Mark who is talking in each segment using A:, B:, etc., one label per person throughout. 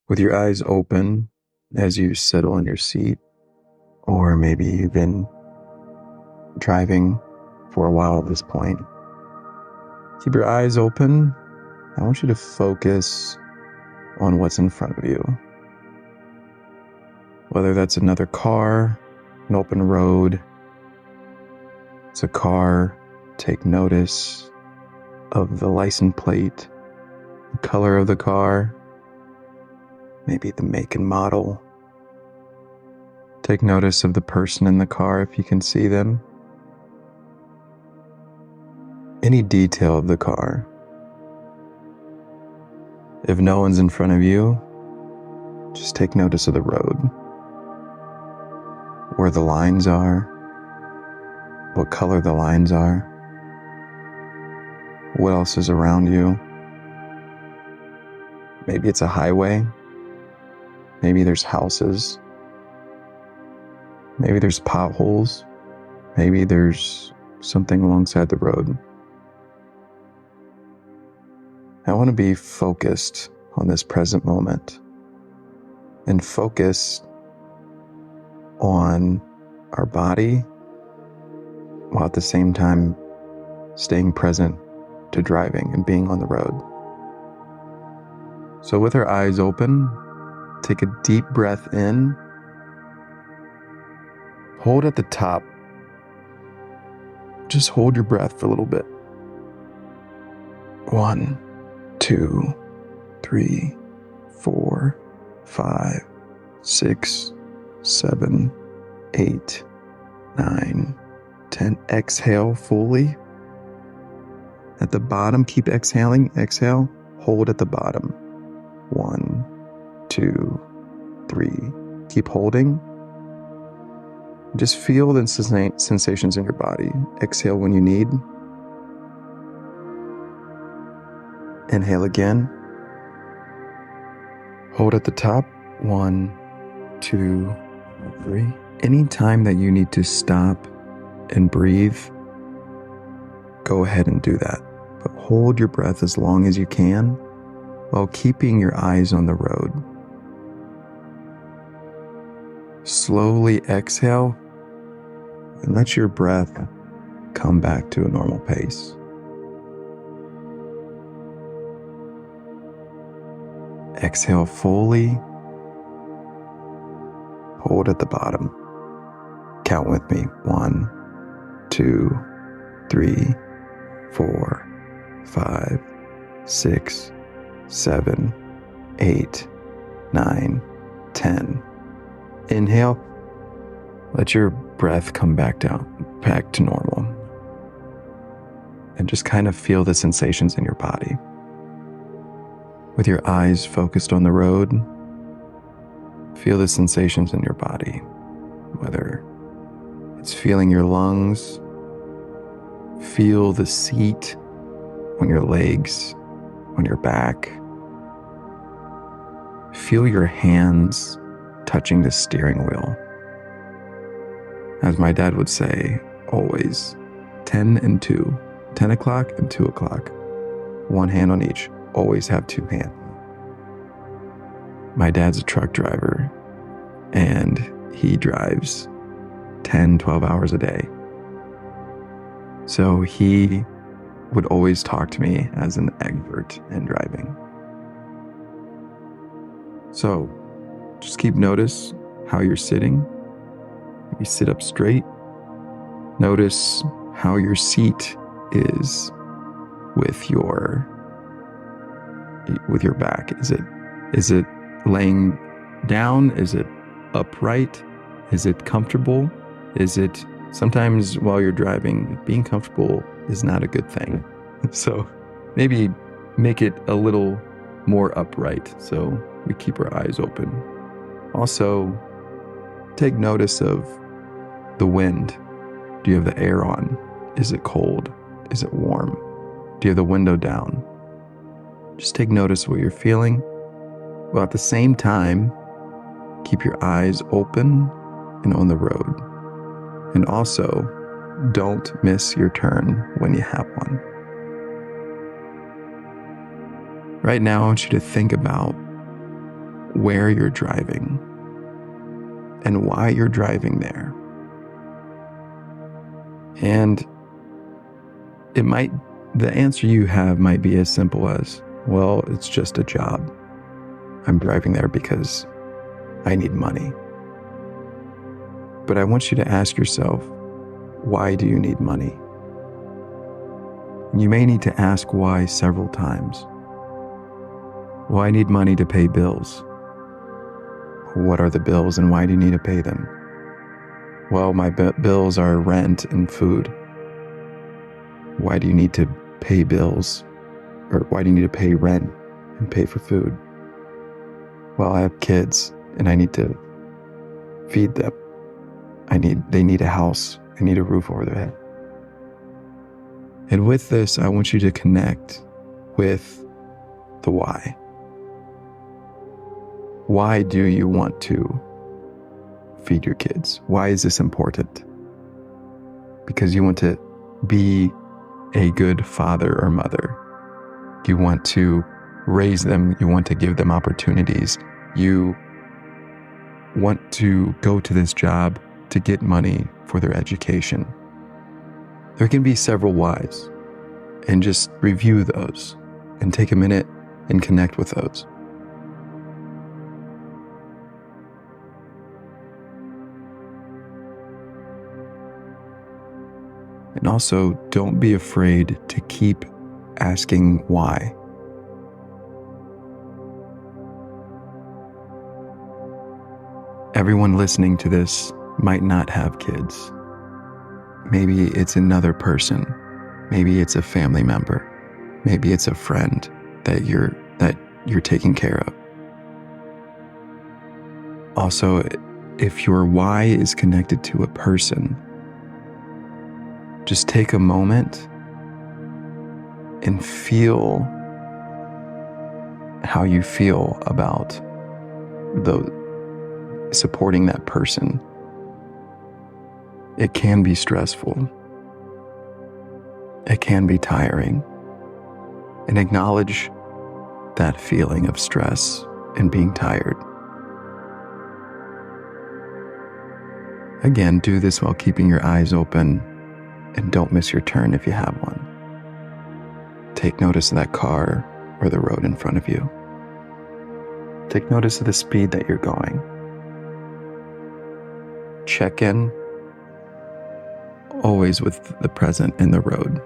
A: With your eyes open as you settle in your seat, or maybe you've been driving for a while at this point, keep your eyes open. I want you to focus on what's in front of you. Whether that's another car, an open road, it's a car, take notice of the license plate, the color of the car, maybe the make and model. Take notice of the person in the car if you can see them. Any detail of the car. If no one's in front of you, just take notice of the road. Where the lines are, what color the lines are, what else is around you. Maybe it's a highway, maybe there's houses, maybe there's potholes, maybe there's something alongside the road. I want to be focused on this present moment and focus on our body while at the same time staying present to driving and being on the road. So with our eyes open, take a deep breath in, hold at the top, just hold your breath for a little bit. 1, 2, 3, 4, 5, 6, 7, 8, 9, 10. Exhale fully. At the bottom, keep exhaling. Exhale, hold at the bottom. 1, 2, 3. Keep holding. Just feel the sensations in your body. Exhale when you need. Inhale again. Hold at the top. 1, 2, 3. Anytime that you need to stop and breathe, go ahead and do that. But hold your breath as long as you can while keeping your eyes on the road. Slowly exhale and let your breath come back to a normal pace. Exhale fully. Hold at the bottom. Count with me. 1, 2, 3, 4, 5, 6, 7, 8, 9, 10. Inhale. Let your breath come back down, back to normal. And just kind of feel the sensations in your body. With your eyes focused on the road, feel the sensations in your body, whether it's feeling your lungs, feel the seat on your legs, on your back. Feel your hands touching the steering wheel. As my dad would say, always, 10 and 2, 10 o'clock and 2 o'clock, one hand on each. Always have 2 hands. My dad's a truck driver and he drives 10, 12 hours a day. So he would always talk to me as an expert in driving. So just keep notice how you're sitting. You sit up straight. Notice how your seat is with your back. Is it laying down? Is it upright? Is it comfortable? Is it sometimes while you're driving, being comfortable is not a good thing. So maybe make it a little more upright so we keep our eyes open. Also, take notice of the wind. Do you have the air on? Is it cold? Is it warm? Do you have the window down? Just take notice of what you're feeling, while at the same time, keep your eyes open and on the road. And also, don't miss your turn when you have one. Right now, I want you to think about where you're driving and why you're driving there. And the answer you have might be as simple as, well, it's just a job. I'm driving there because I need money. But I want you to ask yourself, why do you need money? You may need to ask why several times. Well, I need money to pay bills. What are the bills and why do you need to pay them? Well, my bills are rent and food. Why do you need to pay bills? Or why do you need to pay rent and pay for food? Well, I have kids and I need to feed them. They need a house. I need a roof over their head. And with this, I want you to connect with the why. Why do you want to feed your kids? Why is this important? Because you want to be a good father or mother. You want to raise them. You want to give them opportunities. You want to go to this job to get money for their education. There can be several whys, and just review those and take a minute and connect with those. And also, don't be afraid to keep asking why. Everyone listening to this might not have kids. Maybe it's another person. Maybe it's a family member. Maybe it's a friend that you're taking care of. Also, if your why is connected to a person, just take a moment and feel how you feel about supporting that person. It can be stressful. It can be tiring. And acknowledge that feeling of stress and being tired. Again, do this while keeping your eyes open, and don't miss your turn if you have one. Take notice of that car or the road in front of you. Take notice of the speed that you're going. Check in always with the present and the road.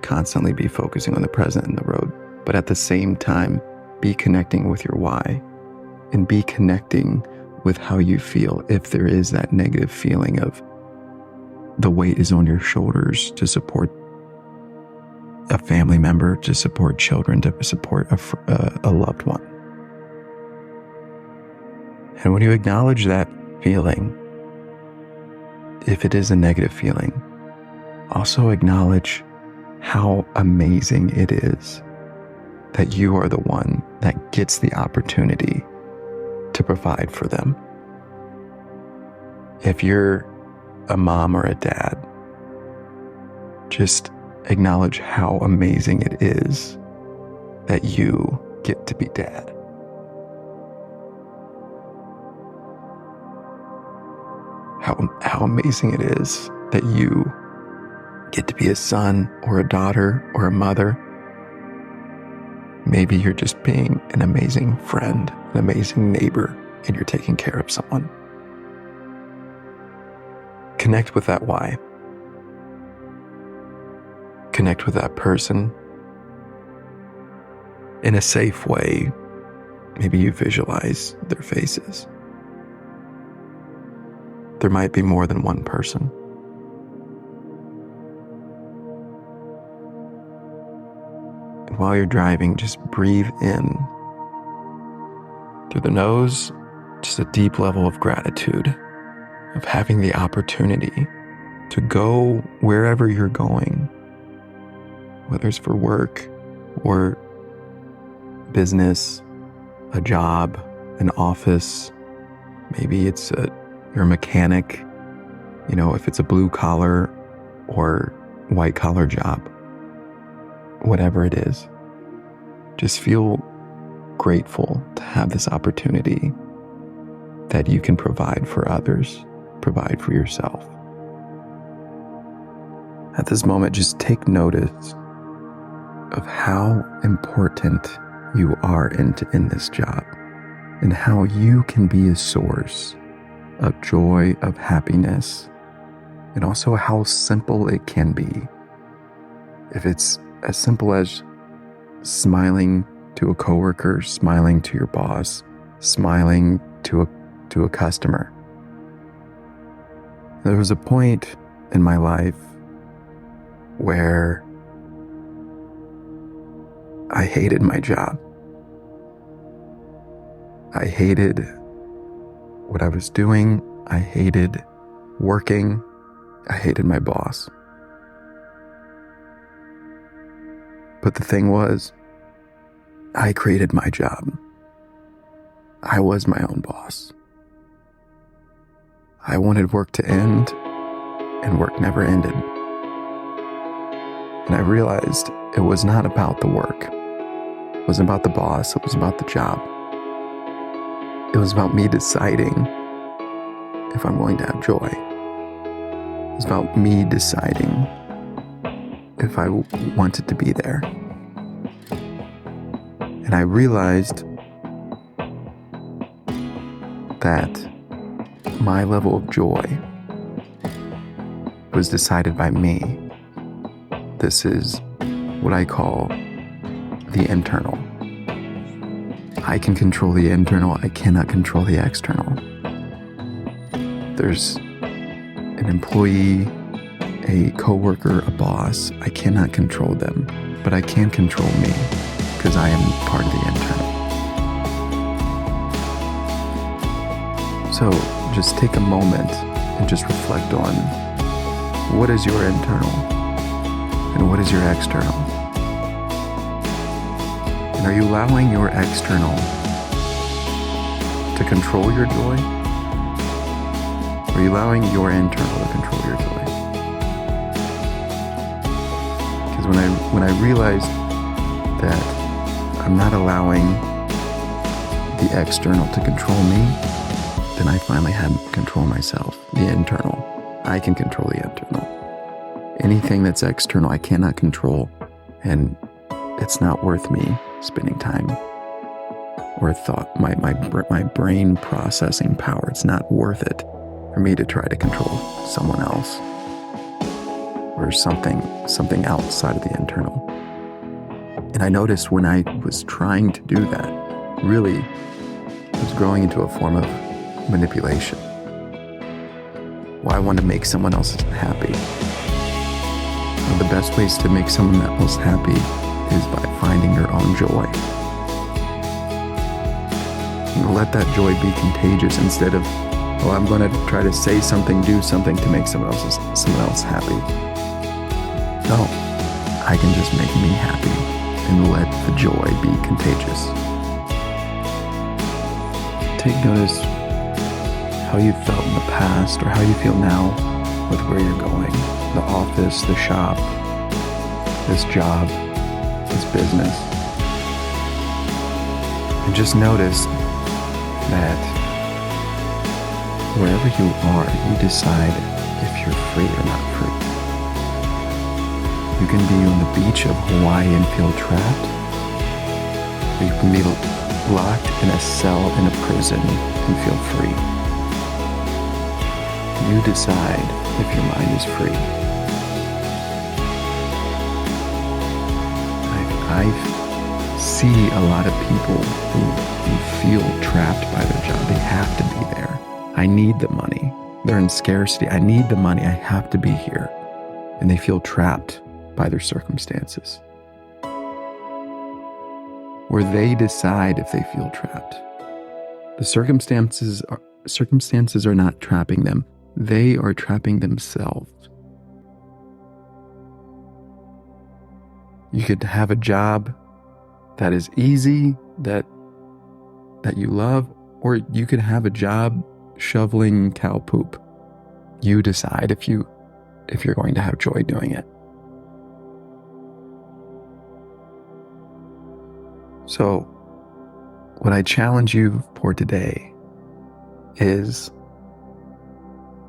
A: Constantly be focusing on the present and the road, but at the same time, be connecting with your why and be connecting with how you feel. If there is that negative feeling of the weight is on your shoulders to support a family member, to support children, to support a loved one. And when you acknowledge that feeling, if it is a negative feeling, also acknowledge how amazing it is that you are the one that gets the opportunity to provide for them. If you're a mom or a dad, just acknowledge how amazing it is that you get to be dad. How amazing it is that you get to be a son or a daughter or a mother. Maybe you're just being an amazing friend, an amazing neighbor, and you're taking care of someone. Connect with that why. Connect with that person in a safe way. Maybe you visualize their faces. There might be more than one person. And while you're driving, just breathe in through the nose, just a deep level of gratitude of having the opportunity to go wherever you're going, whether it's for work or business, a job, an office. Maybe it's you're a mechanic, if it's a blue collar or white collar job, whatever it is. Just feel grateful to have this opportunity that you can provide for others, provide for yourself. At this moment, just take notice of how important you are in this job and how you can be a source of joy, of happiness, and also how simple it can be. If it's as simple as smiling to a coworker, smiling to your boss, smiling to a customer. There was a point in my life where I hated my job. I hated what I was doing. I hated working. I hated my boss. But the thing was, I created my job. I was my own boss. I wanted work to end, and work never ended. And I realized it was not about the work. It wasn't about the boss. It was about the job. It was about me deciding if I'm going to have joy. It was about me deciding if I wanted to be there. And I realized that my level of joy was decided by me. This is what I call the internal. I can control the internal. I cannot control the external. There's an employee, a coworker, a boss. I cannot control them, but I can control me because I am part of the internal. So just take a moment and just reflect on what is your internal and what is your external. And are you allowing your external to control your joy? Or are you allowing your internal to control your joy? Because when I realized that I'm not allowing the external to control me, then I finally had control myself, the internal. I can control the internal. Anything that's external, I cannot control, and it's not worth me spending time or thought, my brain processing power. It's not worth it for me to try to control someone else or something outside of the internal. And I noticed when I was trying to do that, really, it was growing into a form of manipulation. Well, I want to make someone else happy. One of the best ways to make someone else happy is by finding your own joy. And let that joy be contagious instead of, oh, I'm going to try to say something, do something to make someone else happy. No, I can just make me happy and let the joy be contagious. Take notice how you felt in the past or how you feel now with where you're going. The office, the shop, this job, this business. And just notice that wherever you are, you decide if you're free or not free. You can be on the beach of Hawaii and feel trapped. Or you can be locked in a cell in a prison and feel free. You decide if your mind is free. I see a lot of people who feel trapped by their job. They have to be there. I need the money. They're in scarcity. I need the money. I have to be here. And they feel trapped by their circumstances. Where they decide if they feel trapped. The circumstances are not trapping them. They are trapping themselves. You could have a job that is easy, that you love, or you could have a job shoveling cow poop. You decide if you're going to have joy doing it. So what I challenge you for today is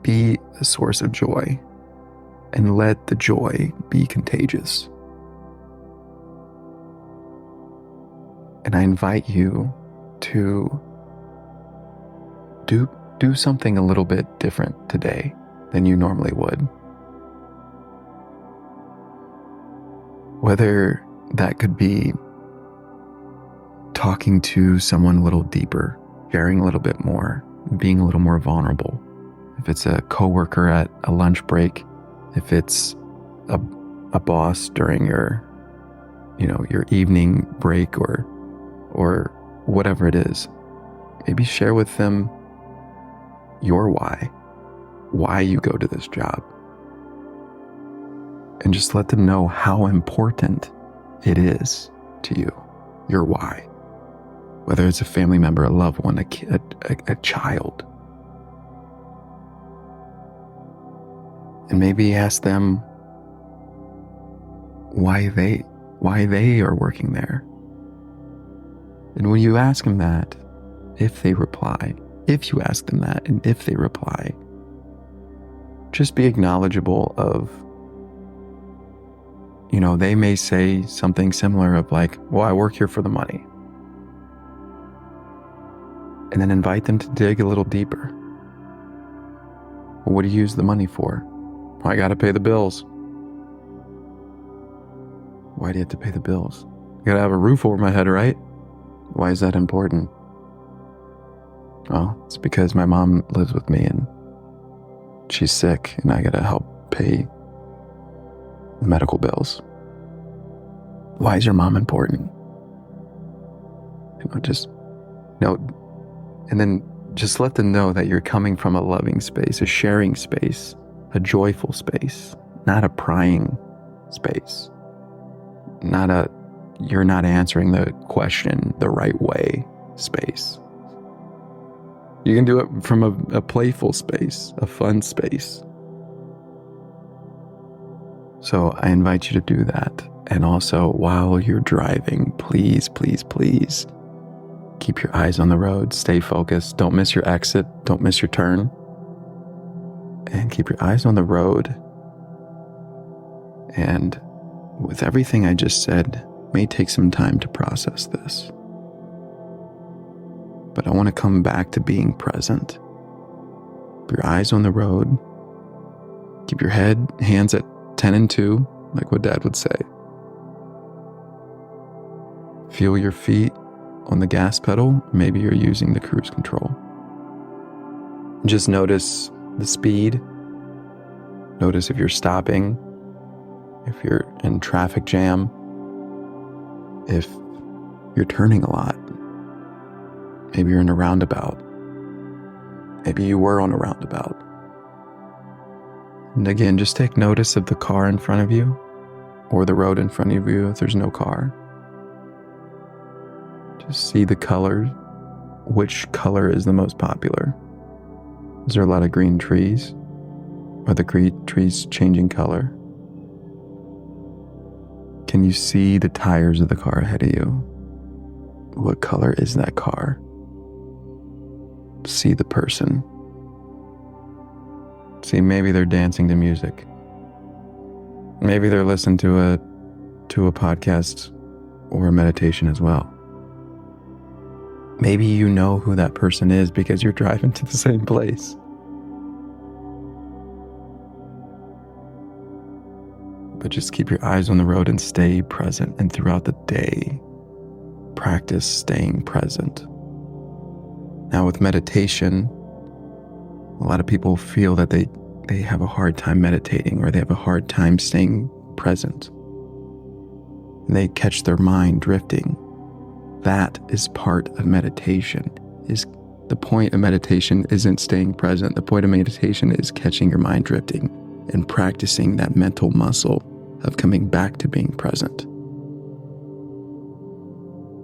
A: be a source of joy and let the joy be contagious. And I invite you to do something a little bit different today than you normally would. Whether that could be talking to someone a little deeper, sharing a little bit more, being a little more vulnerable. If it's a coworker at a lunch break, if it's a boss during your evening break or whatever it is, maybe share with them your why you go to this job. And just let them know how important it is to you, your why. Whether it's a family member, a loved one, a child. And maybe ask them why they are working there. And when you ask them that, if you ask them that, and if they reply, just be acknowledgeable of, they may say something similar of like, well, I work here for the money. And then invite them to dig a little deeper. Well, what do you use the money for? I got to pay the bills. Why do you have to pay the bills? I got to have a roof over my head, right? Why is that important? Well, it's because my mom lives with me and she's sick and I got to help pay the medical bills. Why is your mom important? And then just let them know that you're coming from a loving space, a sharing space, a joyful space, not a prying space, you're not answering the question the right way space. You can do it from a playful space, a fun space. So I invite you to do that. And also, while you're driving, please, please, please, keep your eyes on the road, stay focused, don't miss your exit, don't miss your turn, and keep your eyes on the road. And with everything I just said, it may take some time to process this. But I want to come back to being present. Keep your eyes on the road. Keep your hands at 10 and 2, like what Dad would say. Feel your feet on the gas pedal. Maybe you're using the cruise control. Just notice the speed. Notice if you're stopping, if you're in traffic jam, if you're turning a lot. Maybe you're in a roundabout. Maybe you were on a roundabout. And again, just take notice of the car in front of you or the road in front of you if there's no car. Just see the colors. Which color is the most popular? Is there a lot of green trees? Are the green trees changing color? Can you see the tires of the car ahead of you? What color is that car? See the person. See, maybe they're dancing to music. Maybe they're listening to a podcast or a meditation as well. Maybe you know who that person is because you're driving to the same place. But just keep your eyes on the road and stay present. And throughout the day, practice staying present. Now with meditation, a lot of people feel that they have a hard time meditating or they have a hard time staying present. And they catch their mind drifting. That is part of meditation. The point of meditation isn't staying present. The point of meditation is catching your mind drifting and practicing that mental muscle of coming back to being present.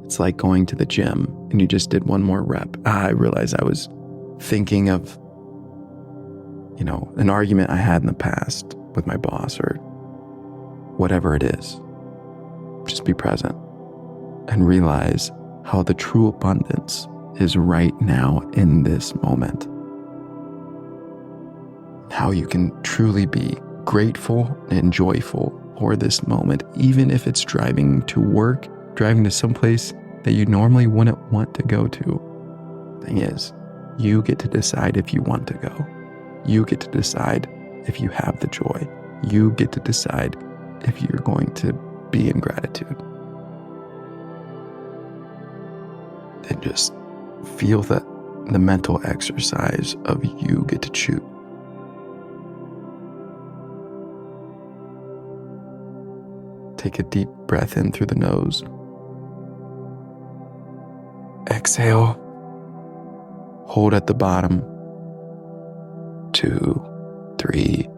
A: It's like going to the gym and you just did one more rep. I realized I was thinking of, an argument I had in the past with my boss or whatever it is. Just be present and realize how the true abundance is right now in this moment. How you can truly be grateful and joyful for this moment, even if it's driving to work, driving to someplace that you normally wouldn't want to go to. Thing is, you get to decide if you want to go. You get to decide if you have the joy. You get to decide if you're going to be in gratitude. And just feel the mental exercise of you get to choose. Take a deep breath in through the nose. Exhale. Hold at the bottom. 2, 3,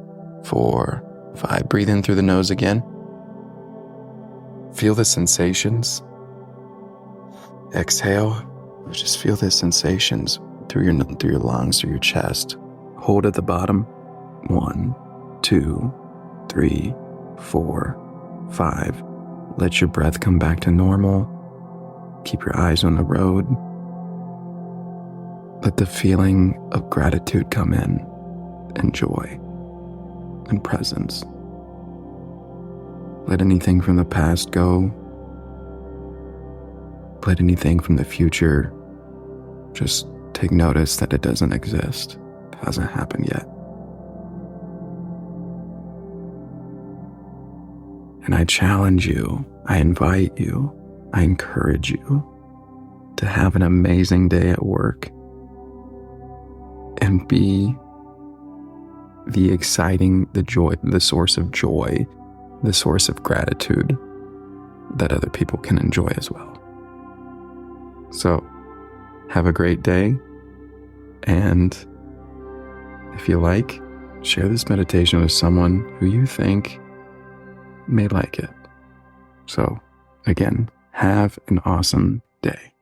A: 4, 5. Breathe in through the nose again. Feel the sensations. Exhale. Just feel the sensations through your lungs, through your chest. Hold at the bottom. 1, 2, 3, 4, 5. Let your breath come back to normal. Keep your eyes on the road. Let the feeling of gratitude come in, and joy, and presence. Let anything from the past go. Let anything from the future just take notice that it doesn't exist. It hasn't happened yet. And I challenge you, I invite you, I encourage you to have an amazing day at work and be the exciting, the joy, the source of joy, the source of gratitude that other people can enjoy as well. So, have a great day, and if you like, share this meditation with someone who you think may like it. So, again, have an awesome day.